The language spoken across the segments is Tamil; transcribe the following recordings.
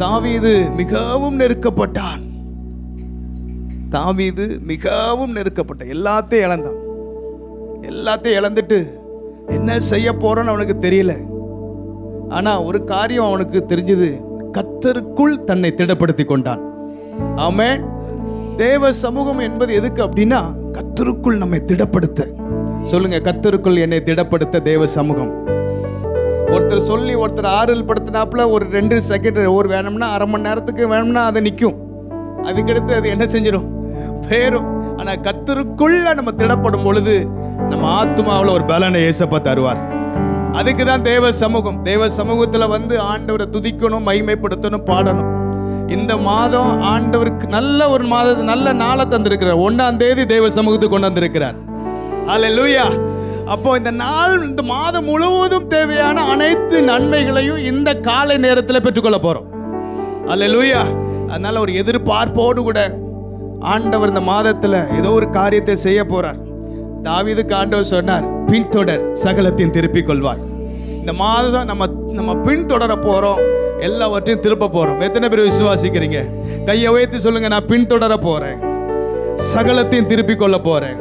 தாவீது மிகவும் நெருக்கப்பட்டான். தாவீது மிகவும் நெருக்கப்பட்டான். எல்லாத்தையும் இழந்தான். எல்லாத்தையும் இழந்துட்டு என்ன செய்ய போறோன்னு அவனுக்கு தெரியல. ஆனா ஒரு காரியம் அவனுக்கு தெரிஞ்சது, கர்த்தருக்குள் தன்னை திடப்படுத்தி கொண்டான். ஆமென். தேவ சமூகம் என்பது எதுக்கு அப்படின்னா, கர்த்தருக்குள் நம்மை திடப்படுத்த. சொல்லுங்க, கர்த்தருக்குள் என்னை திடப்படுத்த தேவ சமூகம். ஒருத்தர் சொல்லி ஒருத்தர் ஆறுதல் படுத்தினாப்புல ஒரு 2 செகண்ட் ஒரு வேணும்னா அரை மணி நேரத்துக்கு வேணும்னா அது நிற்கும். அதுக்கடுத்து அது என்ன செஞ்சிடும், பேரும். ஆனா கர்த்தருக்குள்ள நம்ம திடப்படும் பொழுது நம்ம ஆத்துமாவில் ஒரு பலனை ஏசப்பா தருவார். அதுக்கு தான் தேவ சமூகம். தேவ சமூகத்தில் வந்து ஆண்டவரை துதிக்கணும், மகிமைப்படுத்தணும், பாடணும். இந்த மாதம் ஆண்டவருக்கு நல்ல ஒரு நல்ல நாளை தந்திருக்கிறார். 1ஆம் தேதி தேவ சமூகத்துக்கு கொண்டு வந்திருக்கிறார். ஹல்லேலூயா. அப்போ இந்த நாள், இந்த மாதம் முழுவதும் தேவையான அனைத்து நன்மைகளையும் இந்த காலை நேரத்தில் பெற்றுக்கொள்ள போறோம். ஹல்லேலூயா. அதனால ஒரு எதிர்பார்ப்போடு கூட ஆண்டவர் இந்த மாதத்தில் ஏதோ ஒரு காரியத்தை செய்ய போறார். தாவீதுக்கு ஆண்டவர் சொன்னார், பின்தொடர், சகலத்தையும் திருப்பிக் கொள்வாய். இந்த மாதம் நம்ம பின்தொடர போறோம், எல்லாவற்றையும் திருப்ப போறோம். எத்தனை பேர் விசுவாசிக்கிறீங்க? கையை உயர்த்தி சொல்லுங்க, நான் பின்தொடர போறேன், சகலத்தையும் திருப்பிக் கொள்ள போறேன்.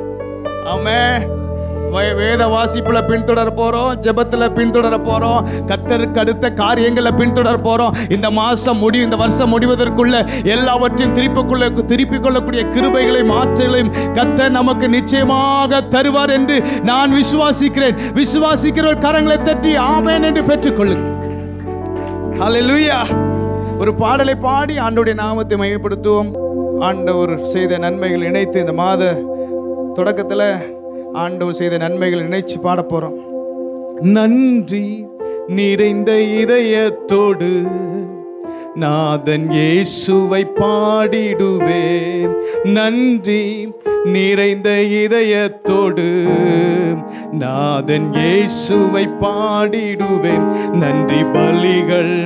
ஆமென். வேத வாசிப்புல பின்தொடர போறோம், ஜெபத்துல பின்தொடர போறோம், கர்த்தருக்கு அடுத்த காரியங்களை பின்தொடர போறோம். இந்த மாசம் இந்த வருஷம் முடிவதற்குள்ள எல்லாவற்றையும் திருப்பிக் கொள்ளக்கூடிய கிருபைகளை, மாற்றங்களையும் கர்த்தர் நமக்கு நிச்சயமாக தருவார் என்று நான் விசுவாசிக்கிறேன். விசுவாசிக்கிற கரங்களை தட்டி ஆமென் என்று பெற்றுக்கொள்ளுங்கள். ஹல்லேலூயா. ஒரு பாடலை பாடி ஆண்டவருடைய நாமத்தை மகிமைப்படுத்துவோம். ஆண்டவர் செய்த நன்மைகள் இணைத்து இந்த மாத தொடக்கத்தில் ஆண்டவர் செய்த நன்மைகள் நினைச்சு பாட போறோம். நன்றி நிறைந்த இதயத்தோடு நாதன் இயேசுவை பாடிடுவேன். நன்றி நிறைந்த இதயத்தோடு நாதன் இயேசுவை பாடிடுவேன். நன்றி பலிகள்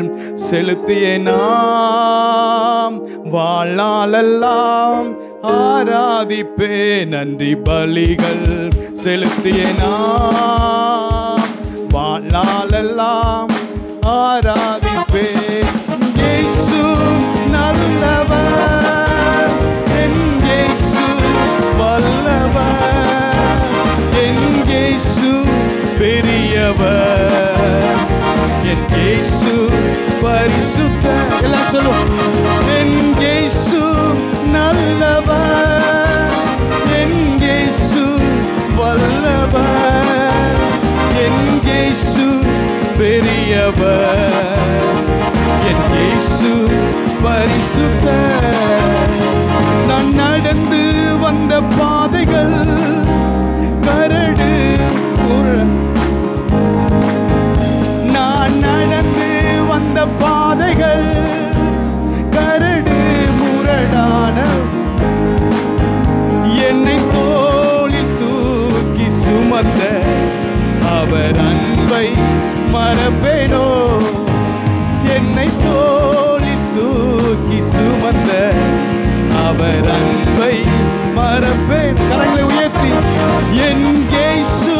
செலுத்திய நாம் வாழ்நாளெல்லாம் ஆராதிப்பே. நன்றி பலிகள் செலுத்திய நாம் வாழ்நாளெல்லாம் ஆராதிப்பே. இயேசு நல்லவர், என் இயேசு வல்லவர், என் இயேசு பெரியவர், என் இயேசு பரிசுத்தர். எல்லாம் சொல்லுவோம். என் இயேசு நல்லவர், என் இயேசு வல்லவர், என் இயேசு பெரியவர், என் இயேசு பரிசுத்தர். நான் நடந்து வந்த பாதைகள் கரடு, நான் நடந்து வந்த பாதைகள் கரடு முரடான, என்னை தோளில் தூக்கி சுமந்த அவர் அன்பை மறப்பேனோ. என்னை தோளில் தூக்கி சுமந்த அவர் அன்பை மறப்பேன். கரங்களை உயர்த்தி, என் இயேசு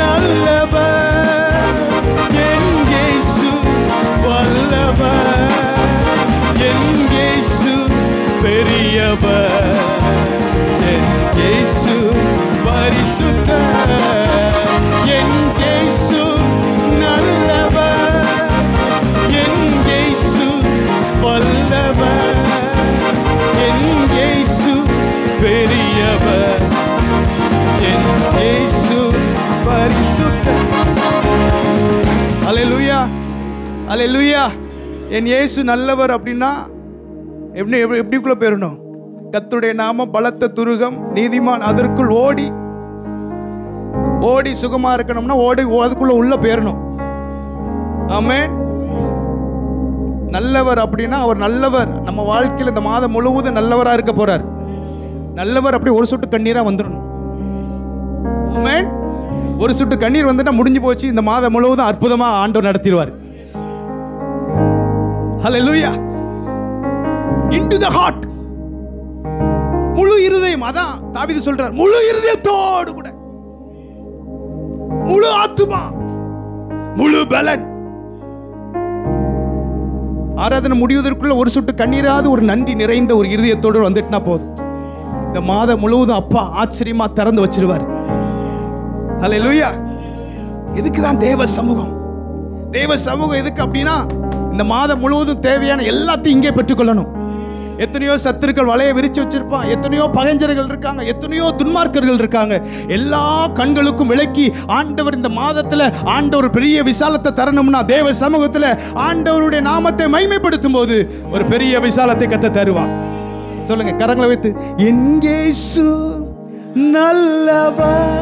நல்லவர், என் இயேசு வல்லவர், என் இயேசு பெரியவர், என் இயேசு பரிசுத்தர், என் இயேசு நல்லவர், என் இயேசு வல்லவர், என் இயேசு பெரியவர், என் இயேசு பரிசுத்தர். அல்லேலூயா, அல்லேலூயா. என் இயேசு நல்லவர் அப்படின்னா எப்படிக்குள்ள போயிடணும்? கர்த்தருடைய நாமம் பலத்த துருகம், நீதிமான் அதற்குள் ஓடி சுகமா இருக்கணும்னா அதுக்குள்ள உள்ள போயிடணும். ஆமென். நல்லவர் அப்படின்னா அவர் நல்லவர். நம்ம வாழ்க்கையில் இந்த மாதம் முழுவதும் நல்லவரா இருக்க போறார். நல்லவர் அப்படி ஒரு சொட்டு கண்ணீரா வந்துடணும். ஆமென். ஒரு சொட்டு கண்ணீர் வந்துட்டா முடிஞ்சு போச்சு. இந்த மாதம் முழுவதும் அற்புதமா ஆண்டவர் நடத்திடுவார். ஹல்லேலூயா. into the heart, முழு இருதயம். அதான் தாவீது சொல்றார், முழு இருதயத்தோடு கூட, முழு ஆத்துமா, முழு பலன். ஆராதனை முடிவதற்குள்ள ஒரு சொட்டு கண்ணீராவது ஒரு நன்றி நிறைந்த ஒரு இருதயத்தோடு வந்துட்டுனா போதும். இந்த மாதம் முழுவதும் அப்பா ஆச்சரியமா திறந்து வச்சிருவார். ஹல்லேலூயா. எதுக்கு தான் தேவ சமூகம்? தேவ சமூகம் எதுக்கு அப்படின்னா, இந்த மாதம் முழுவதும் தேவையான எல்லாத்தையும் இங்கே பெற்றுக்கொள்ளணும். எத்தனையோ சத்துருக்கள் வலையை விரிச்சு வச்சிருப்பான், எத்தனையோ பகைஞர்கள் இருக்காங்க, எத்தனையோ துன்மார்க்கர்கள் இருக்காங்க. எல்லா கண்களுக்கும் விலக்கி ஆண்டவர் இந்த மாதத்துல ஆண்டவர் பெரிய விசாலத்தை தரணும்னா தேவ சமூகத்துல ஆண்டவருடைய நாமத்தை மகிமைப்படுத்தும் போது ஒரு பெரிய விசாலத்தை கத்த தருவார். சொல்லுங்க கரங்களை வைத்து, என் இயேசு நல்லவர்,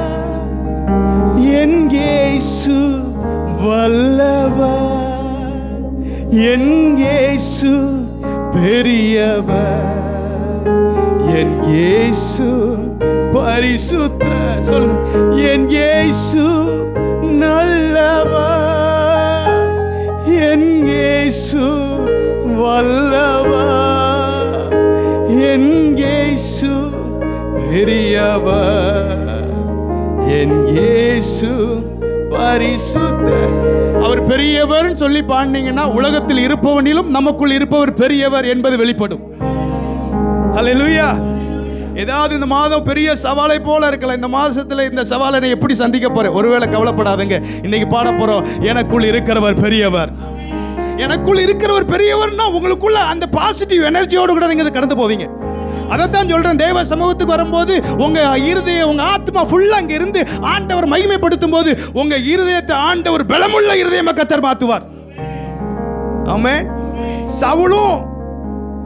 என் இயேசு வல்லவர், என் இயேசு பெரியவர், என் இயேசு பரிசுத்த. சொல்லுங்க, என் இயேசு நல்லவர், என் இயேசு வல்லவர், என் இயேசு பெரியவர், என் இயேசு பரிசுத்த. அவர் பெரியவர் சொல்லி பாடினீங்கன்னா உலகத்தில் இருப்பவனிலும் நமக்குள் இருப்பவர் பெரியவர் என்பது வெளிப்படும். ஹல்லேலூயா. ஏதாவது இந்த மாதம் பெரிய சவாலை போல இருக்கலாம். இந்த மாசத்துல இந்த சவாலை எப்படி சந்திக்க போறேன்? ஒருவேளை கவலைப்படாதீங்க. இன்னைக்கு பாட போறோம், எனக்குள் இருக்கிறவர் பெரியவர். எனக்குள் இருக்கிறவர் பெரியவர்னா உங்களுக்குள்ள அந்த பாசிட்டிவ் எனர்ஜியோடு கூட நீங்க கடந்து போவீங்க. அதைத்தான் சொல்றேன். தேவ சமூகத்துக்கு வரும்போது உங்க இருதயம், உங்க ஆத்மா ஃபுல்லா அங்க இருந்து ஆண்டவர் மகிமைப்படுத்தும் போது உங்க இருதயத்தை ஆண்டவர் பலமுள்ள இருதயமா கர்த்தர் மாத்துவார். ஆமென். சவுலும்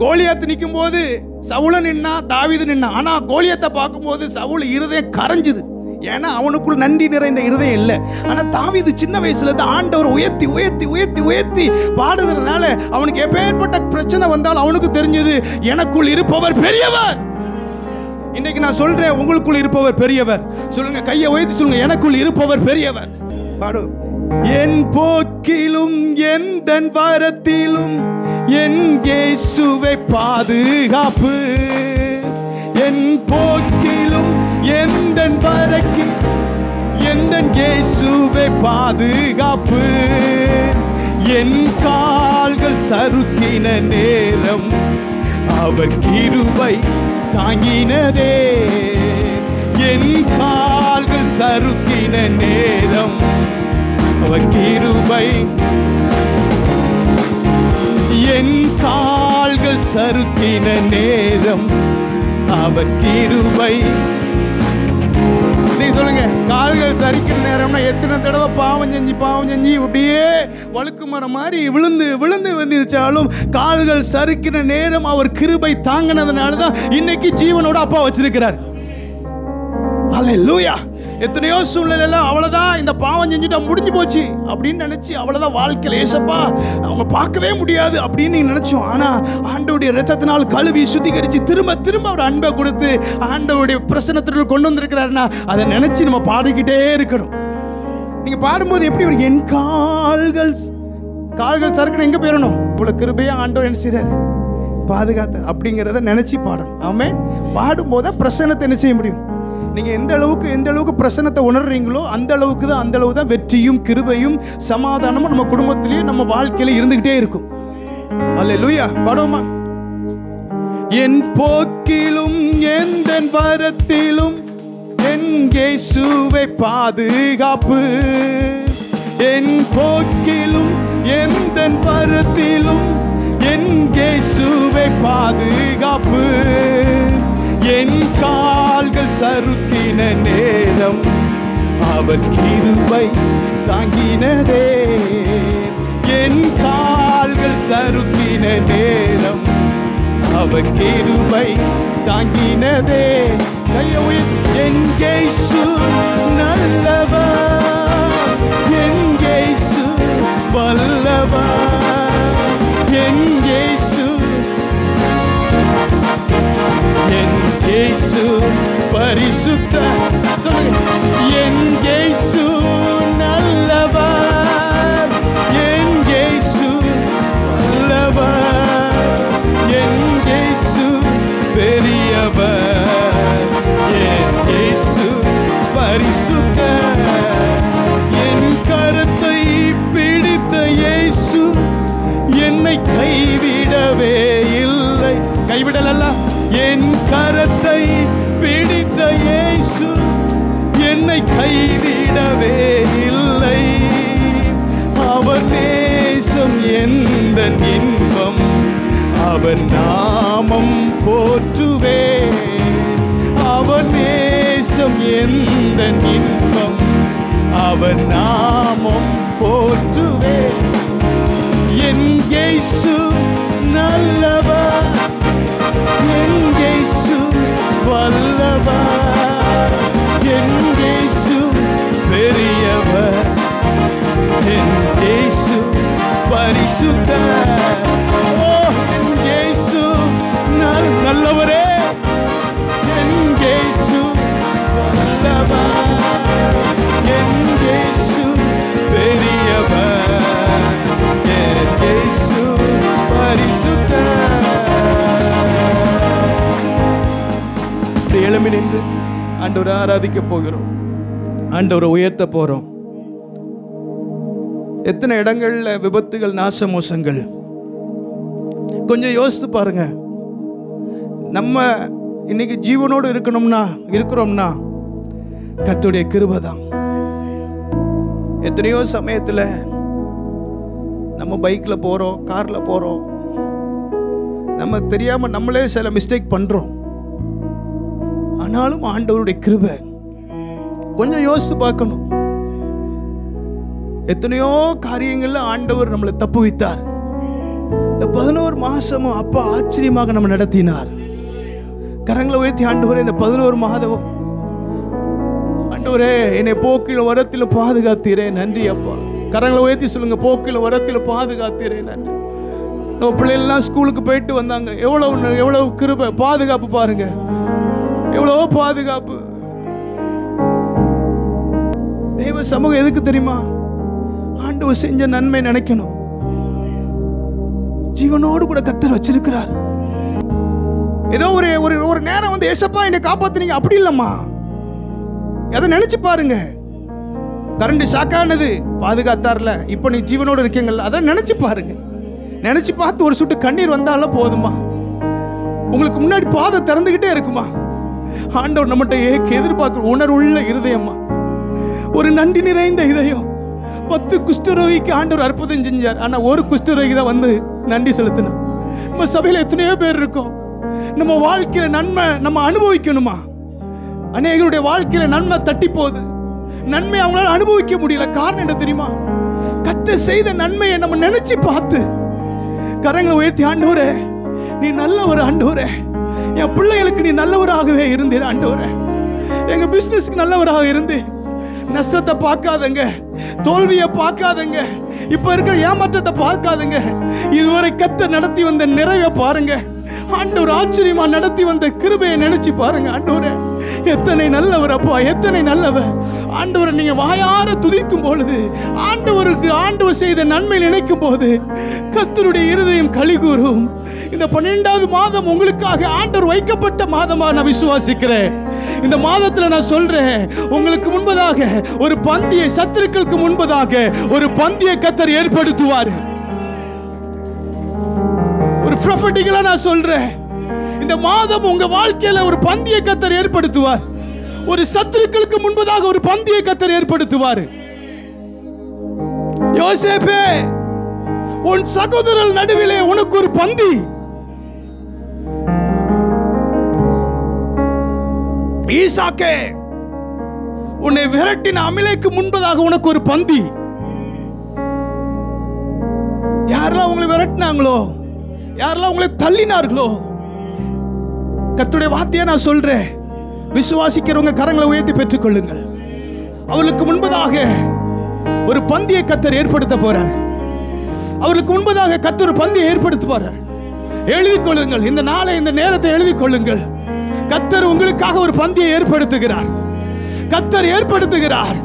கோலியாத் நிற்கும் போது சவுல நின்னா, தாவீது நின்னா. ஆனா கோலியாத்தை பார்க்கும்போது சவுல் இருதயம் கரைஞ்சுது. ஏன்னா அவனுக்குள் நன்றி நிறைந்த இருதயம் இல்லை. ஆனா தாவீது சின்ன வயசுல இருந்து ஆண்டவர் உயர்த்தி உயர்த்தி உயர்த்தி உயர்த்தி பாடுறதுனால அவனுக்கு எப்பேற்பட்ட பிரச்சனை வந்தாலும் அவனுக்கு தெரிஞ்சது, எனக்குள் இருப்பவர் பெரியவர். இன்னைக்கு நான் சொல்றேன், உங்களுக்குள் இருப்பவர் பெரியவர். சொல்லுங்க, கையை உயர்த்தி சொல்லுங்க, எனக்குள் இருப்பவர் பெரியவர். பாடு. என் போக்கிலும் எந்த வரத்திலும் என் இயேசுவை பாதுகாப்பு, என் போக்கிலும் எந்த வரக்கில் எந்த இயேசுவை பாதுகாப்பு, என் கால்கள் சறுக்கின நேரம் அவர் கிருபை தாங்கினதே, என் கால்கள் சறுக்கின நேரம் அவர் கிருபை, என் கால்கள் சறுக்கின நேரம் அவர் கிருபை. நீ சொல்லுங்க, கால்கள் சரிக்கிற நேரம்னா எத்தனை தடவை பாவம் செஞ்சு அப்படியே வழுக்கு மரம் மாதிரி விழுந்து விழுந்து வந்துச்சாலும் கால்கள் சறுக்கிற நேரம் அவர் கிருபை தாங்கினதுனால தான் இன்னைக்கு ஜீவனோட அப்பா வச்சிருக்கிறார். அல்லேலூயா. எத்தனையோ சூழ்நிலையில அவ்வளவுதான், இந்த பாவம் செஞ்சுட்டா முடிஞ்சு போச்சு அப்படின்னு நினைச்சு அவ்வளவுதான் வாழ்க்கையில் ஏசப்பா அவங்க பார்க்கவே முடியாது அப்படின்னு நினைச்சோம். ஆனா ஆண்டவருடைய இரத்தத்தினால் கழுவி சுத்திகரிச்சு திரும்ப திரும்ப அவர் அன்பை கொடுத்து ஆண்டவருடைய பிரசன்னத்திற்குள் கொண்டு வந்திருக்கிறாருன்னா அதை நினைச்சு நம்ம பாடிக்கிட்டே இருக்கணும். நீங்க பாடும்போது எப்படி ஒரு என் கால்கள் சறுக்கணும் எங்க போயிடணும், இவ்வளவு கிருபையா ஆண்டவர் என்ன செய்றார், பாதுகாத்தார் அப்படிங்கிறத நினைச்சு பாடணும். ஆமென். பாடும்போது பிரசன்னத்தை என்ன செய்ய முடியும்? நீங்க எந்த அளவுக்கு பிரசன்னத்தை உணர்றீங்களோ அந்த அளவுக்கு தான் வெற்றியும் கிருபையும் சமாதானமும் நம்ம குடும்பத்திலேயே நம்ம வாழ்க்கையில இருந்துகிட்டே இருக்கும். அல்லேலூயா. பாடுவோமா? என் போக்கிலும் எந்த வரத்திலும் என் இயேசுவை பாதுகாப்பு, என் போக்கிலும் எந்த வரத்திலும் என் இயேசுவை பாதுகாப்பு, என் கால்கள் சறுக்கின நேரம் அவர் கிருபை தாங்கினதே, என் கால்கள் சறுக்கின நேரம் அவர் கிருபை தாங்கினதே. என் இயேசு நல்லவர், என் இயேசு வல்லவர், என் இயேசு பரிசுத்த. என் இயேசு நல்லவர், என் இயேசு வல்லவர், என் இயேசு பெரியவர், என் இயேசு பரிசுத்த. என் கரத்தை பிடித்த இயேசு என்னை கை உன்னை கைவிடவே இல்லை. அவர் நேசம் எந்த இன்பம், அவர் நாமம் போற்றுவே. அவர் நேசம் எந்த இன்பம், அவர் நாமம் போற்றுவே. என் இயேசு நல்லவர், என் இயேசு வல்லவர், என் இயேசு பெரியவர், என் இயேசு பரிசுத்தர். என் இயேசு நல்லவரே, என் இயேசு வல்லவர், என் இயேசு பெரியவர், என் இயேசு பரிசுத்தர். எழும்பி நின்று ஆண்டவரை ஆராதிக்க போகிறோம், ஆண்டவரை உயர்த்த போறோம். எத்தனை இடங்கள்ல விபத்துகள், நாசமோசங்கள். கொஞ்சம் யோசித்து பாருங்க. நம்ம இன்னைக்கு ஜீவனோடு இருக்கிறோம்னா கர்த்தருடைய கிருபை தான். எத்தனையோ சமயத்துல நம்ம பைக்ல போறோம், கார்ல போறோம், நம்ம தெரியாம நம்மளே சில மிஸ்டேக் பண்றோம். ஆனாலும் ஆண்டவருடைய கிருபை கொஞ்சம் யோசித்து பார்க்கணும். எத்தனையோ காரியங்கள்ல ஆண்டவர் நம்மளை தப்புவித்தார். இந்த 11 மாசமும் அப்பா ஆச்சரியமாக நம்ம நடத்தினார். கரங்களை உயர்த்தி ஆண்டவரே, இந்த 11 மாதமும் ஆண்டவரே என்னை போக்கில வரத்தில் பாதுகாத்தீரே, நன்றி அப்பா. கரங்களை உயர்த்தி சொல்லுங்க, போக்கில வரத்தில் பாதுகாத்தீரே, நன்றி. நம்ம பிள்ளைகள்லாம் ஸ்கூலுக்கு போயிட்டு வந்தாங்க. எவ்வளவு கிருபை, பாதுகாப்பு பாருங்க, எவ்வளவோ பாதுகாப்பு. தெய்வ சமூகம் எதுக்கு தெரியுமா? ஆண்டவர் செஞ்ச நன்மை நினைக்கணும். ஜீவனோடு கூட கர்த்தர் வச்சிருக்கிறார். ஏதோ ஒரு நேரம் வந்து ஏசப்பா என்னை காப்பாத்துனீங்க அப்படி இல்லம்மா, அதை நினைச்சு பாருங்க. கரண்ட் ஷாக்கானது பாதுகாத்தார்ல, இப்ப நீ ஜீவனோடு இருக்கீங்கல்ல, அதை நினைச்சு பாருங்க. நினைச்சு பார்த்து ஒரு சுட்டு கண்ணீர் வந்தாலும் போதுமா? உங்களுக்கு முன்னாடி பாதை திறந்துகிட்டே இருக்குமா? ஆண்டவர் நம்மகிட்ட எதிர்பார்க்க உணர்வுள்ள இருதயம்மா, ஒரு நன்றி நிறைந்த இதயம். 10 குஷ்டரோகிக்கு ஆண்டவர் அற்புதம் செஞ்சார். ஆனா ஒரு குஷ்டரோகி தான் வந்து நன்றி செலுத்தினார். நம்ம சபையில எத்தனையோ பேர் இருக்கோம். நம்ம வாழ்க்கையில நன்மை நம்ம அனுபவிக்கணுமா? அநேகருடைய வாழ்க்கையில நன்மை தட்டி போகுது, நன்மை அவங்களால அனுபவிக்க முடியல. காரணம் என்ன தெரியுமா? கர்த்தர் செய்த நன்மையை நம்ம நினைச்சு பார்த்து கரங்களை உயர்த்தி, ஆண்டவரே நீ நல்லவர், ஆண்டவரே என் பிள்ளைகளுக்கு நீ நல்லவராகவே இருந்தீர், ஆண்டவரே எங்க பிசினஸ்க்கு நல்லவராக இருந்து, நஷ்டத்தை பார்க்காதங்க, தோல்வியை பார்க்காதங்க, இப்ப இருக்கிற ஏமாற்றத்தை பார்க்காதங்க, இதுவரை கர்த்தர் நடத்தி வந்த நிறைவை பாருங்க. ஆண்டவர் ஆச்சரியமா நடத்தி வந்த கிருபையை நினைச்சு பாருங்க. ஆண்டவரே எத்தனை நல்லவர் அப்பா, எத்தனை நல்லவர். ஆண்டவரை நீங்க வாயார துதிக்கும் பொழுது, ஆண்டவர் செய்த நன்மை நினைக்கும் போது கர்த்தருடைய இருதயம் களிகூரும். இந்த 12வது மாதம் உங்களுக்காக ஆண்டவர் வைக்கப்பட்ட மாதமா நான் விசுவாசிக்கிறேன். இந்த மாதத்துல நான் சொல்றேன், உங்களுக்கு முன்பதாக ஒரு பந்தியை, சத்துருக்களுக்கு முன்பதாக ஒரு பந்தியை கர்த்தர் ஏற்படுத்துவார். ஒரு ப்ரொஃபட்டிக்கலா நான் சொல்றேன், இந்த மாதம் உங்க வாழ்க்கையில ஒரு பந்தியை கர்த்தர் ஏற்படுத்துவார். ஒரு சத்துருக்களுக்கு முன்பதாக ஒரு பந்தியை கர்த்தர் ஏற்படுத்துவார். யோசேப்பே, உன் சகோதரர் நடுவிலே உனக்கு ஒரு பந்தி. ஈசாக்கே, உன்னை விரட்டின அமிலேக்கு முன்பதாக உனக்கு ஒரு பந்தி. யாரெல்லாம் உங்களை விரட்டினாங்களோ, யாரெல்லாம் உங்களை தள்ளினார்களோ, கர்த்தருடைய வார்த்தையை நான் சொல்றேன், விசுவாசிக்கிறவங்க கரங்களை உயர்த்தி பெற்றுக் கொள்ளுங்கள். அவர்களுக்கு முன்பதாக ஒரு பந்தியை கர்த்தர் ஏற்படுத்த போறார். அவர்களுக்கு முன்பதாக கர்த்தர் ஒரு பந்தியை ஏற்படுத்த போறார். எழுதிக் கொள்ளுங்கள், இந்த நாளை, இந்த நேரத்தை எழுதிக் கொள்ளுங்கள். கர்த்தர் உங்களுக்காக ஒரு பந்தியை ஏற்படுத்துகிறார். கர்த்தர் ஏற்படுத்துகிறார்.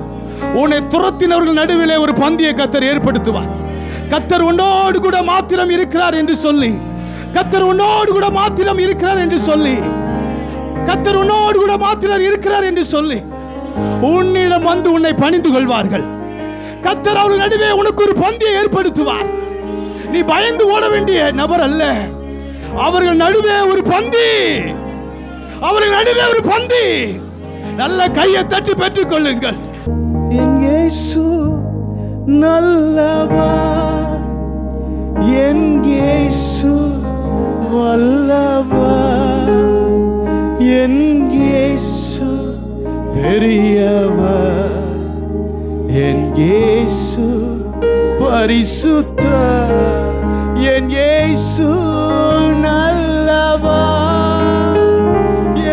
உன்னை துரத்தினவர்கள் நடுவிலே ஒரு பந்தியை கர்த்தர் ஏற்படுத்துவார். கர்த்தர் உன்னோடு கூட மாத்திரம் இருக்கிறார் என்று சொல்லி, கர்த்தர் உன்னோடு கூட மாத்திரம் இருக்கிறார் என்று சொல்லி, கர்த்தர் உன்னோடு கூட மாத்திரம் இருக்கிறார் என்று சொல்லி உன்னிடம் வந்து உன்னை பணிந்து கொள்வார்கள். கர்த்தர் அவர்கள் நடுவே உனக்கு ஒரு பந்தியை ஏற்படுத்துவார். நீ பயந்து ஓட வேண்டிய நபர் அல்ல. அவர்கள் நடுவே ஒரு பந்தி, அவர்கள் நடுவே ஒரு பந்தி. நல்ல கையை தட்டி பெற்றுக் கொள்ளுங்கள். என் இயேசு நல்லவர், என் இயேசு வல்லவர், என் இயேசு பெரியவர், என் இயேசு பரிசுத்தர், என் இயேசு நல்லவர்,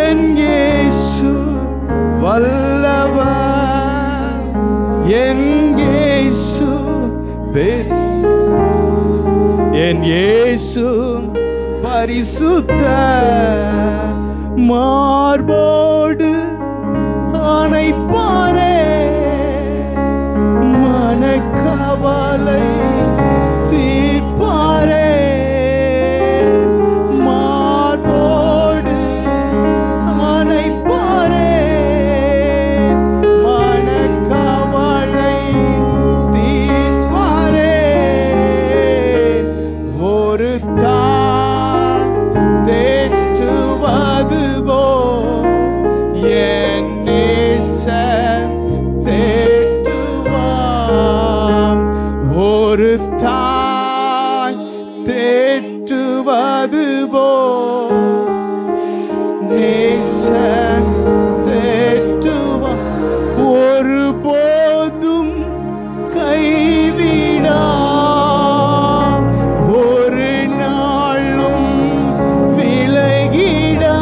என் இயேசு வல்லவர், என் இயேசு என் இயேசு பரிசுத்தர், மார்போடு அணைப்பாரே, மனக்கவலை தீர்ப்பாரே, மார்போடு அணைப்பாரே, மனக்கவலை தீர்ப்பாரே, ஒரு தாய் தேற்றுவது போல் என் நேசர் தேற்றுவார், ஒரு தாய் தேற்றுவது போல் நேசர் தேற்றுவார், ஒருபோதும் கைவிடா, ஒரு நாளும் விலகிடா,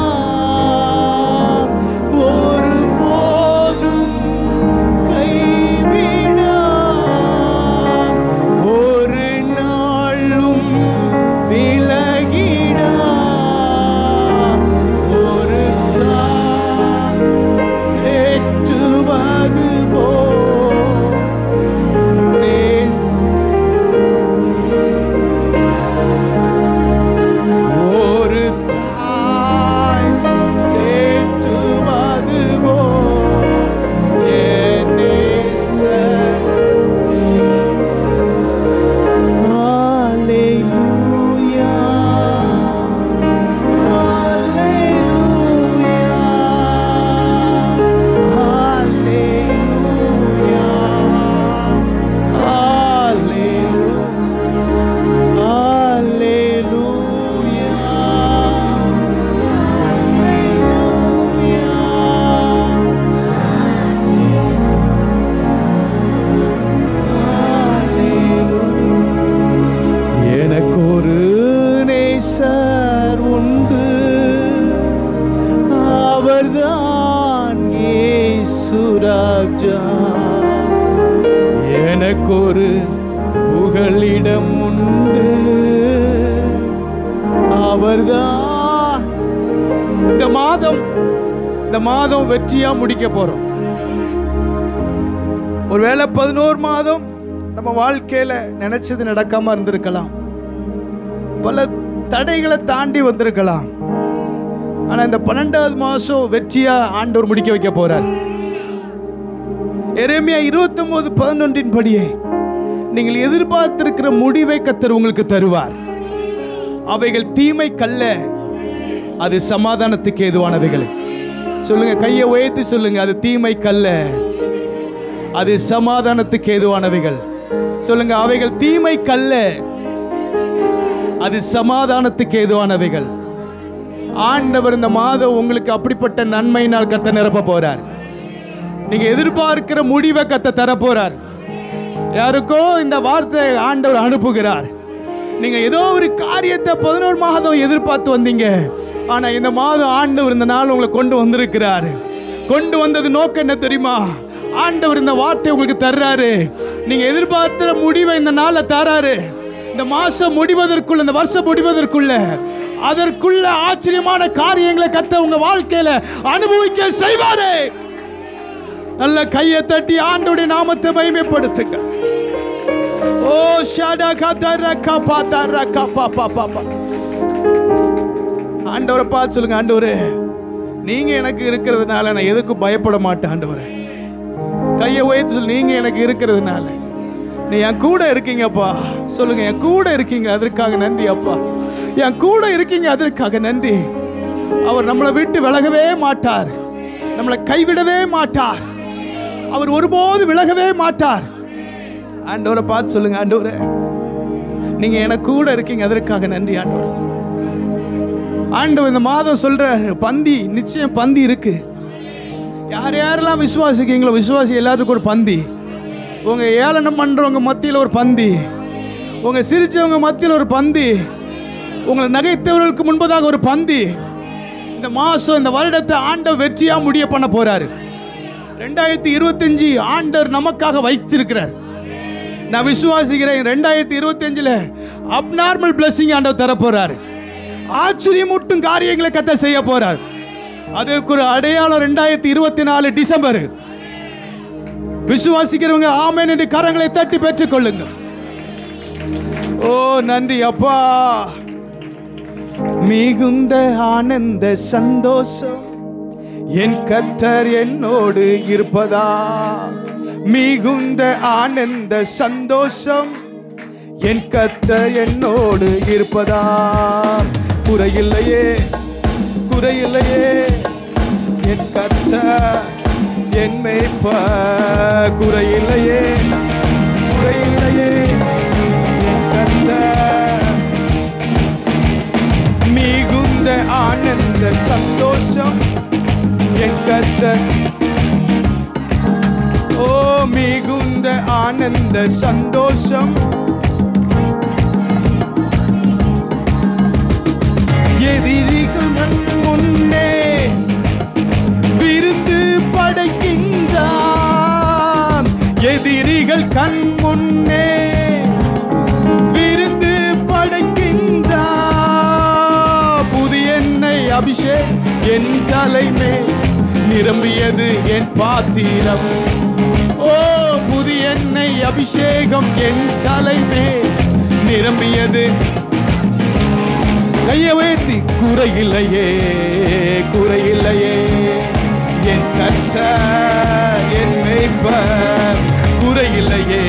ஒருபோதும் கைவிடா, ஒரு நாளும் விலகிடா, ஒரு தாய் தேற்றுவது போல் ஒரு தாய் தேற்றுவது போல் என் நேசர். ஹல்லேலூயா, ஹல்லேலூயா, ஹல்லேலூயா, ஹல்லேலூயா, எனக்கு ஒரு நேசர் உண்டு, அவர்தான் இயேசு ராஜா, எனக்கு ஒரு புகலிடம் உண்டு, அவர்தான். இந்த மாதம் வெற்றியா முடிக்க போறோம். ஒருவேளை 11 மாதம் நம்ம வாழ்க்கையில நினைச்சது நடக்காம இருந்திருக்கலாம், பல தடைகளை தாண்டி வந்திருக்கலாம். ஆனா இந்த 12வது மாசம் வெற்றியா ஆண்டவர் முடிக்க வைக்க போறார். எரேமியா 29:11 படியே நீங்கள் எதிர்பார்த்திருக்கிற முடிவை கர்த்தர் உங்களுக்கு தருவார். அவைகள் தீமைக்கல்ல, அது சமாதானத்துக்கு ஏதுவானவைகள். சொல்லுங்க, கையை உயர்த்தி சொல்லுங்க, அது தீமைக்கல்ல, அது சமாதானத்துக்கு ஏதுவானவைகள். சொல்லுங்க, அவைகள் தீமைக்கல்ல, அது சமாதானத்துக்கு ஏதுவானவைகள். ஆண்டவர் இந்த மாதம் உங்களுக்கு அப்படிப்பட்ட நன்மையினால் கர்த்தர் நிரப்ப போறார். நீங்க எதிர்பார்க்கிற முடிவை கர்த்தர் தர போறார். யாருக்கோ இந்த வார்த்தை ஆண்டவர் அனுப்புகிறார். நீங்க ஏதோ ஒரு காரியத்தை 11 மாதம் எதிர்பார்த்து வந்தீங்க, ஆனா இந்த மாதம் ஆண்டவர் இந்த நாள் உங்களை கொண்டு வந்திருக்கிறார். கொண்டு வந்தது நோக்கம் என்ன தெரியுமா? ஆண்டவர் இந்த வார்த்தை உங்களுக்கு தர்றாரு. நீங்க எதிர்பார்க்கிற முடிவை இந்த நாள்ல தராரு. இந்த மாசம் முடிவதற்குள்ள, இந்த வருஷம் முடிவதற்குள்ள, அதற்குள்ள ஆச்சரியமான காரியங்களை கர்த்தர் உங்க வாழ்க்கையில அனுபவிக்க செய்வாரு. நல்ல கையை தட்டி ஆண்டவருடைய நாமத்தை மகிமைப்படுத்துங்க. ஓ ஷாடா கதரக்க பாதரக்க பாபா பாபா. ஆண்டவரை பார்த்து சொல்லுங்க, ஆண்டவரே நீங்க எனக்கு இருக்கிறதுனால நான் எதுக்கும் பயப்பட மாட்டேன். ஆண்டவரே கையை உயர்த்தி சொல்லு, நீங்க எனக்கு இருக்கிறதுனால நீ என் கூட இருக்கீங்கப்பா. சொல்லுங்க, என் கூட இருக்கீங்க, அதற்காக நன்றி அப்பா. என் கூட இருக்கீங்க, அதற்காக நன்றி. அவர் நம்மளை விட்டு விலகவே மாட்டார். நம்மளை கைவிடவே மாட்டார். அவர் ஒருபோது விலகவே மாட்டார். ஆண்டவரை பார்த்து சொல்லுங்க, ஆண்டவரே நீங்க எனக்கு கூட இருக்கீங்க, அதற்காக நன்றி ஆண்டவரே. ஆண்டவர் இந்த மாதம் சொல்ற பந்தி, நிச்சயம் பந்தி இருக்கு. யார் யாரெல்லாம் விசுவாசிக்கீங்களோ விசுவாசி எல்லாத்துக்கும் ஒரு பந்தி. உங்க ஏளனம் பண்றவங்க மத்தியில் ஒரு பந்தி, உங்க சிரிச்சவங்க மத்தியில் ஒரு பந்தி, உங்களை நகைத்தவர்களுக்கு முன்பதாக ஒரு பந்தி. இந்த மாசம், இந்த வருடத்தை ஆண்டவர் வெற்றியா முடிய பண்ண போறாரு. 2025 ஆண்டவர் நமக்காக வைத்திருக்கிறார். நான் விசுவாசிக்கிறேன் 2025 அப்நார்மல் பிளஸிங் ஆண்டவர் தர போறாரு. ஆச்சரியமூட்டும் காரியங்களை கர்த்தர் செய்ய போறார். அதற்கு ஒரு அடையாளம் 2024 டிசம்பர். விசுவாசிக்கிறவங்க ஆமென் என்று கரங்களை தட்டி பெற்றுக் கொள்ளுங்க. ஓ நன்றி அப்பா. மிகுந்த ஆனந்த சந்தோஷம் என் கர்த்தர் என்னோடு இருப்பதா. மிகுந்த ஆனந்த சந்தோஷம் என் கர்த்தர் என்னோடு இருப்பதா. குறையில்லையே குறையில்லையே என் கர்த்தர் என் மேய்ப்பர். குறையில்லையே குறையில்லையே என் கர்த்தர். மிகுந்த ஆனந்த சந்தோஷம் என் கர்த்தர். ஓ மிகுந்த ஆனந்த சந்தோஷம். எதிரிகள் முன்னே விருந்து படைக்கின்றான். எதிரிகள் கண் முன்னே விருந்து படைக்கின்றான். புதிய எண்ணெய் அபிஷேகம் என் தலைமே நிரம்பியது என் பாத்திரம். ஓ புதிய எண்ணெய் அபிஷேகம் என் தலைமே நிரம்பியது. கையை உயர்த்தி குறையில்லையே குறையில்லையே என் கர்த்தர் என் மேய்ப்பர். குறையில்லையே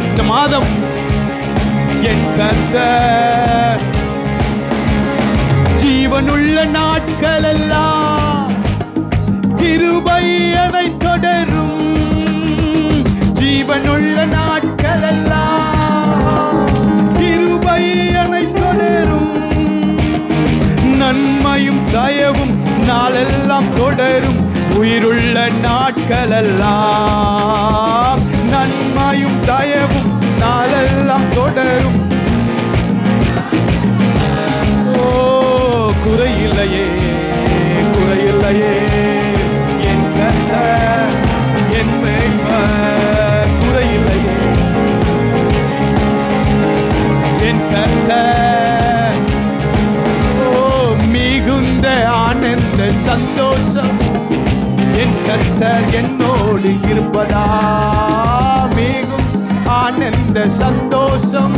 இந்த மாதம் என் கர்த்தர். ஜீவனுள்ள நாட்கள் எல்லாம் கிருபை என்னை தொடரும். ஜீவனுள்ள நாட்கள் எல்லாம் கிருபை என்னை தொடரும். நன்மையும் தயவும் நாளெல்லாம் தொடரும். உயிருள்ள நாட்கள் எல்லாம் நன்மையும் தயவும் நாளெல்லாம் தொடரும். ஓ குறையில்லையே குறையில்லையே என் கர்த்தர் என் மேய்ப்பர். குறையில்லையே என் கர்த்தர். மிகுந்த ஆனந்த சந்தோஷம் என் கர்த்தர் என்னோடு இருப்பதா. மிகும் ஆனந்த சந்தோஷம்.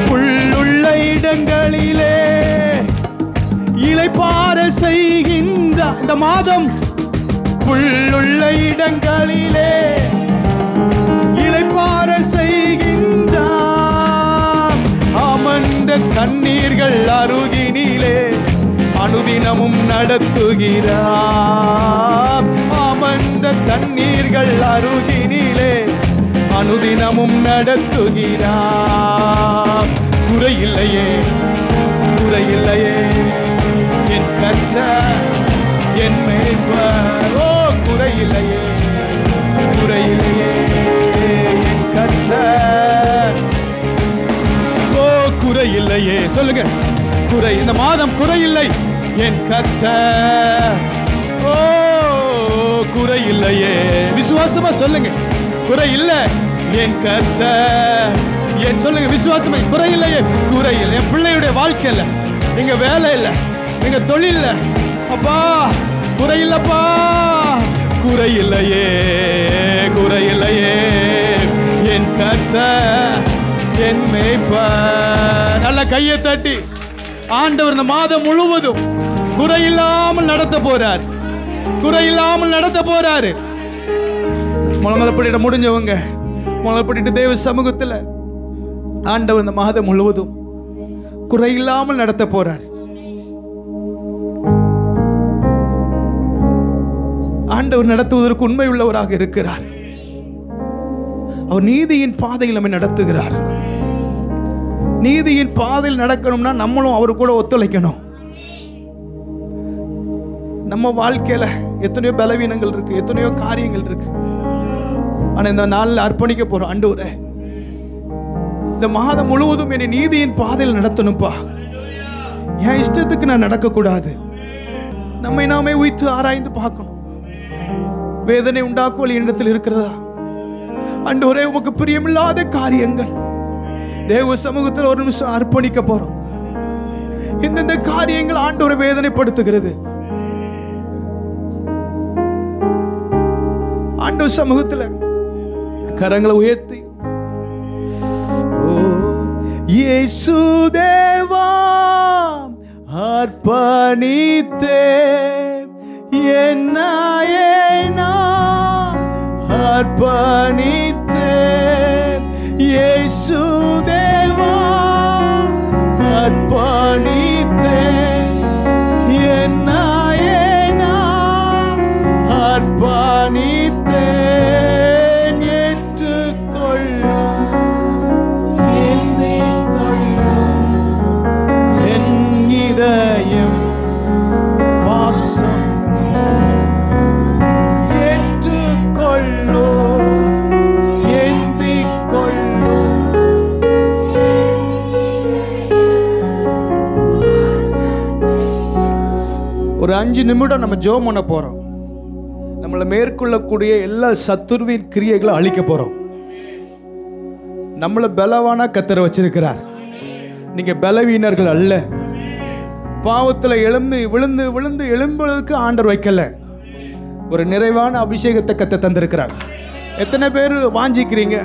புல்லுள்ள இடங்களிலே இளைப்பாற செய்கின்ற இந்த மாதம். புல்லுள்ள இடங்களிலே இளைப்பாற செய்கின்றார். அமர்ந்த கண்ணீர்கள் அருகினிலே அனுதினமும் நடத்துகிறார். அமர்ந்த தண்ணீர்கள் அருகினிலே அனுதினமும் நடத்துகிறார். குறையில்லையே குறையில்லையே என் கர்த்தர் என் மேய்ப்பர். ஓ குறையில்லையே குறையில்லையே என் கர்த்தர். ஓ குறையில்லையே சொல்லுங்க. குறை இந்த மாதம் குறையில்லை என் கர்த்தர். ஓ குறையில்லையே விசுவாசமா சொல்லுங்க. குறையில்லை என் கர்த்தர். என் சொல்லுங்க விசுவாசமா. குறையில்லையே குறையில்லை என் பிள்ளையுடைய வாழ்க்கையில், எங்க வேலை இல்லை, எங்க தொழில் அப்பா குறையில்லப்பா. குறையில்லையே குறையில்லையே என் கர்த்தர் என் மேய்ப்பர். நல்ல கையை தட்டி ஆண்டவர் இந்த மாதம் முழுவதும் குறையில்லாமல் நடத்த போறார். குறையில்லாமல் நடத்த போறாரு. முழங்கப்படிட முடிஞ்சவங்க முழங்கப்பட்டு தேவ சமூகத்தில் ஆண்டவர் இந்த மாதம் முழுவதும் குறையில்லாமல் நடத்த போறார். ஆண்டவர் நடத்துவதற்கு உண்மை உள்ளவராக இருக்கிறார். அவர் நீதியின் பாதையில் நம்மை நடத்துகிறார். நீதியின் பாதையில் நடக்கணும்னா நம்மளும் அவரு கூட ஒத்துழைக்கணும். நம்ம வாழ்க்கையில எத்தனையோ பலவீனங்கள் இருக்கு, எத்தனையோ காரியங்கள் இருக்கு. ஆனா இந்த நாளில் அர்ப்பணிக்க போறோம். ஆண்டவரே, இந்த மாதம் முழுவதும் என்னை நீதியின் பாதையில் நடத்தணும்பா. என் இஷ்டத்துக்கு நான் நடக்கக்கூடாது. நம்மை நாமே உய்த்து ஆராய்ந்து பார்க்கணும். வேதனை உண்டாக்குவல் என்னிடத்தில் இருக்கிறதா? ஆண்டவரே, உமக்கு பிரியமில்லாத காரியங்கள் தேவ சமூகத்தில் ஒரு நிமிஷம் அர்ப்பணிக்க போறோம். இந்த காரியங்கள் ஆண்டவரை வேதனைப்படுத்துகிறது. ஆண்டவர் சமூகத்தில் கரங்களை உயர்த்தி, இயேசு தேவா அர்ப்பணித்தே என்னையே நான் அர்ப்பணித்தே, இயேசு தேவா அர்ப்பணித்தே என்னையே நான் அர்ப்பணித்தே, ஒரு 5 நிமிடம் நம்ம ஜெபம் பண்ண போறோம். நம்மளை மேற்கொள்ளக்கூடிய எல்லா சத்துருவின் கிரியைகளை அழிக்க போறோம். நம்மளை பலவானா கர்த்தர் வச்சிருக்கிறார். நீங்க பலவீனர்கள் அல்ல. பாவத்தில் எழுந்து விழுந்து விழுந்து எழும்புவதற்கு ஆண்டவர் வைக்கல. ஒரு நிறைவான அபிஷேகத்தை கர்த்தர் தந்திருக்கிறார். எத்தனை பேர் வாஞ்சிக்கிறீங்க?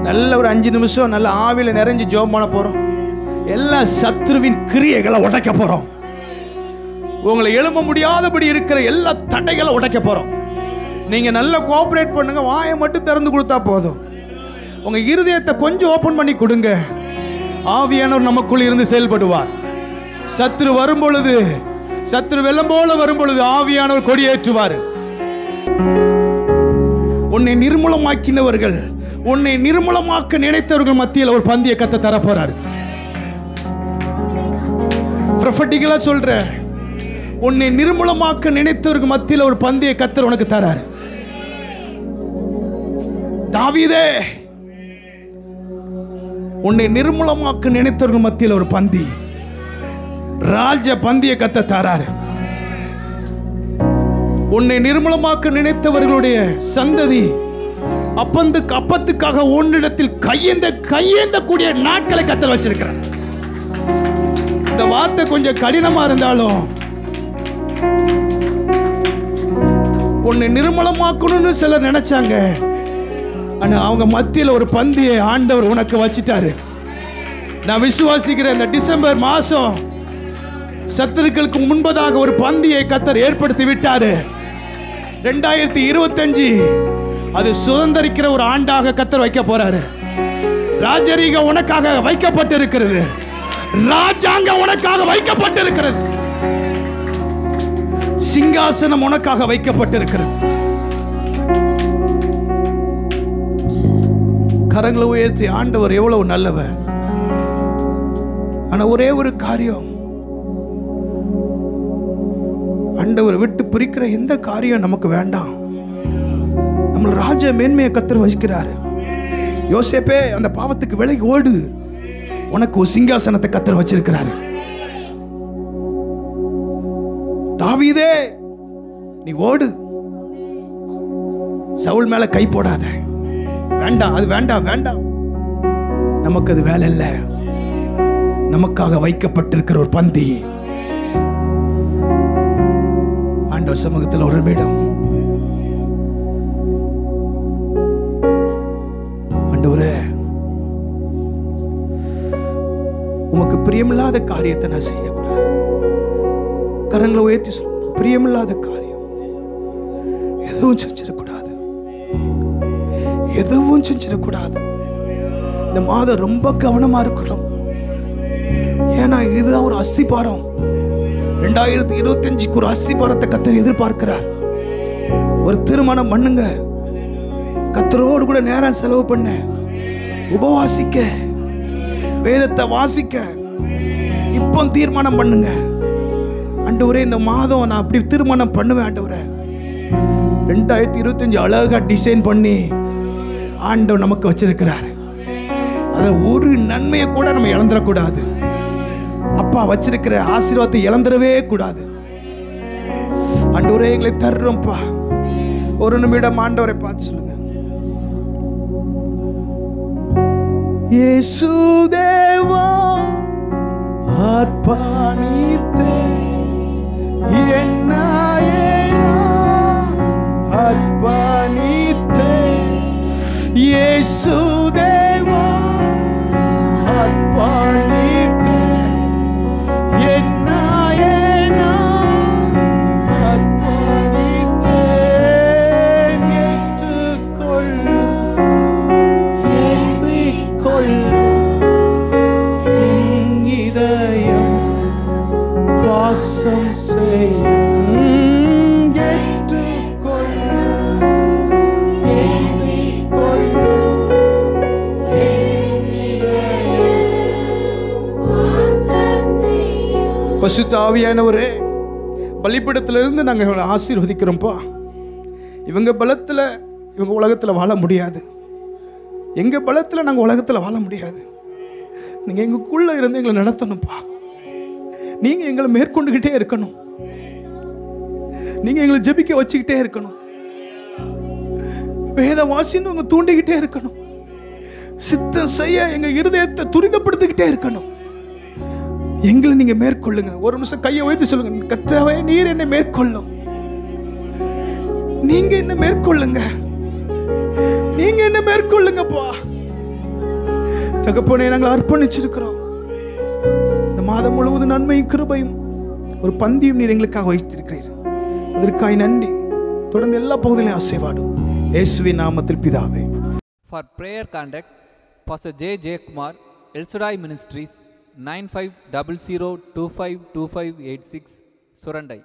நல்ல ஒரு 5 நிமிஷம் நல்ல ஆவியில் நிறைஞ்சு ஜெபம் பண்ண போறோம். எல்லா சத்துருவின் கிரியைகளை உடைக்க போறோம். உங்களை எழும்ப முடியாதபடி இருக்கிற எல்லா தடைகளை உடைக்க போறோம். நீங்க நல்லா கோஆபரேட் பண்ணுங்க. வாயை மட்டும் திறந்து கொடுத்தா போதும். உங்க இருதயத்தை கொஞ்சம் ஓபன் பண்ணி கொடுங்க. ஆவியானவர் நமக்குள் இருந்து செயல்படுவார். சத்துரு வரும் பொழுது, சத்துரு வெள்ளம் போல வரும் பொழுது ஆவியானவர் கொடியேற்றுவார். உன்னை நிர்மூலமாக்கினவர்கள், உன்னை நிர்மூலமாக்க நினைத்தவர்கள் மத்தியில் ஒரு பந்தியை கத்த தர போறார். ப்ரொஃபட்டிக்கலா சொல்ற, உன்னை நிர்மூலமாக்க நினைத்தவர்கள் மத்தியில் ஒரு பந்தியை கத்தர் உனக்கு தரார். தாவீதே, உன்னை நிர்மூலமாக்க நினைத்தவர்கள் மத்தியில் ஒரு பந்தி, ராஜ பந்தியை கத்த தரார். உன்னை நிர்மூலமாக்க நினைத்தவர்களுடைய சந்ததி அப்பத்துக்காக உன்னிடத்தில் கையேந்த கூடிய நாட்களை கத்தர் வச்சிருக்கிறார். இந்த வார்த்தை கொஞ்சம் கடினமா இருந்தாலும், உன்னை நிர்மூலமாக்கணும்னு சிலர் நினைச்சாங்க. ஆனா அவங்க மத்தியில் ஒரு பந்தியை ஆண்டவர் உனக்கு வச்சிட்டாரு. நான் விசுவாசிக்கிறேன். இந்த டிசம்பர் மாசம் சத்துருக்களுக்கு முன்பதாக ஒரு பந்தியை கர்த்தர் ஏற்படுத்தி விட்டாரு. 2025 அது சுதந்திரிக்கிற ஒரு ஆண்டாக கர்த்தர் வைக்க போறாரு. ராஜரீகம் உனக்காக வைக்கப்பட்டிருக்கிறது. ராஜாங்கம் உனக்காக வைக்கப்பட்டிருக்கிறது. சிங்காசனம் உனக்காக வைக்கப்பட்டிருக்கிறது. கரங்களை உயர்த்தி, ஆண்டவர் எவ்வளவு நல்லவர். ஆனா ஒரே ஒரு காரியம், ஆண்டவர் விட்டு பிரிக்கிற எந்த காரியம் நமக்கு வேண்டாம். நம்ம ராஜ மேன்மையை கர்த்தர் வசிக்கிறாரு. யோசேப்பே, அந்த பாவத்துக்கு விலகி ஓடு. உனக்கு ஒரு சிங்காசனத்தை கர்த்தர் வச்சிருக்கிறாரு. தாவீதே, நீ ஓடு. சவுல் மேல கை போடாத. வேண்டாம், அது வேண்டாம், வேண்டாம். நமக்கு அது வேலை இல்லை. நமக்காக வைக்கப்பட்டிருக்கிற ஒரு பந்தி. ஆண்டவர் சமூகத்தில் ஒரு நிமிடம். ஆண்டவரே, உமக்கு பிரியமில்லாத காரியத்தை நான் செய்யக்கூடாது. கரங்களை உயர்த்தி சொல்லணும். பிரியமில்லாத காரியம் எதுவும் செஞ்சிடக்கூடாது. எதுவும் செஞ்சிடக்கூடாது. இந்த மாதம் ரொம்ப கவனமா இருக்கணும். ஏன்னா இதுதான் ஒரு அஸ்திபாரம். 2025 ஒரு அஸ்திபாரத்தை கர்த்தர் எதிர்பார்க்கிறார். ஒரு திருமணம் பண்ணுங்க. கர்த்தரோடு கூட நேரம் செலவு பண்ண, உபவாசிக்க, வேதத்தை வாசிக்க இப்போ தீர்மானம் பண்ணுங்க. ஆண்டவரே, இந்த மாதம் நான் அப்படி திருமணம் பண்ணுவேன் ஆண்டவரே. 2025 அழகா டிசைன் பண்ணி ஆண்டவர் நமக்கு வச்சிருக்கிறார். அதில் ஒரு நன்மையை கூட நம்ம இழந்துடக்கூடாது. அப்பா வச்சிருக்கிற ஆசீர்வாதத்தை இழந்துடவே கூடாது. ஆண்டவரே, எங்களை தர்றோம்ப்பா. ஒரு நிமிடம் ஆண்டவரை பார்த்து சொல்லுங்க. இயேசு தேவா, அர்ப்பணித்தே என்னையே நான் அர்ப்பணித்தே. இயேசு தேவா, அர்ப்பணித்தே என்னையே நான் அர்ப்பணித்தேன். ஏற்றுக்கொள்ளும், ஏந்திக்கொள்ளும் என் இதயம் வாசம் செய்யும். ஏற்றுக்கொள்ளும், ஏந்திக்கொள்ளும் என் இதயம் வாசம் செய்யும். பரிசுத்த ஆவியானவரே, பலிபீடத்திலிருந்து நாங்கள் இவங்களை ஆசீர்வதிக்கிறோம்ப்பா. இவங்க பலத்தில் இவங்க உலகத்தில் வாழ முடியாது. எங்கள் பலத்தில் நாங்கள் உலகத்தில் வாழ முடியாது. நீங்கள் எங்களுக்குள்ளே இருந்து எங்களை நடத்தணும்ப்பா. நீங்கள் எங்களை மேற்கொண்டுக்கிட்டே இருக்கணும். நீங்கள் எங்களை ஜெபிக்க வச்சுக்கிட்டே இருக்கணும். வேத வாசின்னு உங்க தூண்டிக்கிட்டே இருக்கணும். சித்தம் செய்ய எங்கள் இருதயத்தை துரிதப்படுத்திக்கிட்டே இருக்கணும். எங்களை நீங்க மேற்கொள்ளுங்க. ஒரு நிமிஷம் கையை உயர்த்தி சொல்லுங்க, கர்த்தாவே நீர் என்னை மேற்கொள்ளும். நீங்க என்ன மேற்கொள்ளுங்க, நீங்க என்ன மேற்கொள்ளுங்கப்பா. தகப்பனே, நாங்கள் அர்ப்பணிச்சிருக்கிறோம். இந்த மாதம் முழுவதும் நன்மையும் கிருபையும் ஒரு பந்தியும் நீர் எங்களுக்காக வைத்திருக்கிறீர். அதற்காக நன்றி. தொடர்ந்து எல்லா பகுதியிலும் ஆசீர்வாடும். இயேசுவின் நாமத்தில் பிதாவே. For prayer contact, Pastor J. J. Kumar, El Shaddai Ministries, 9500252586, Surandai.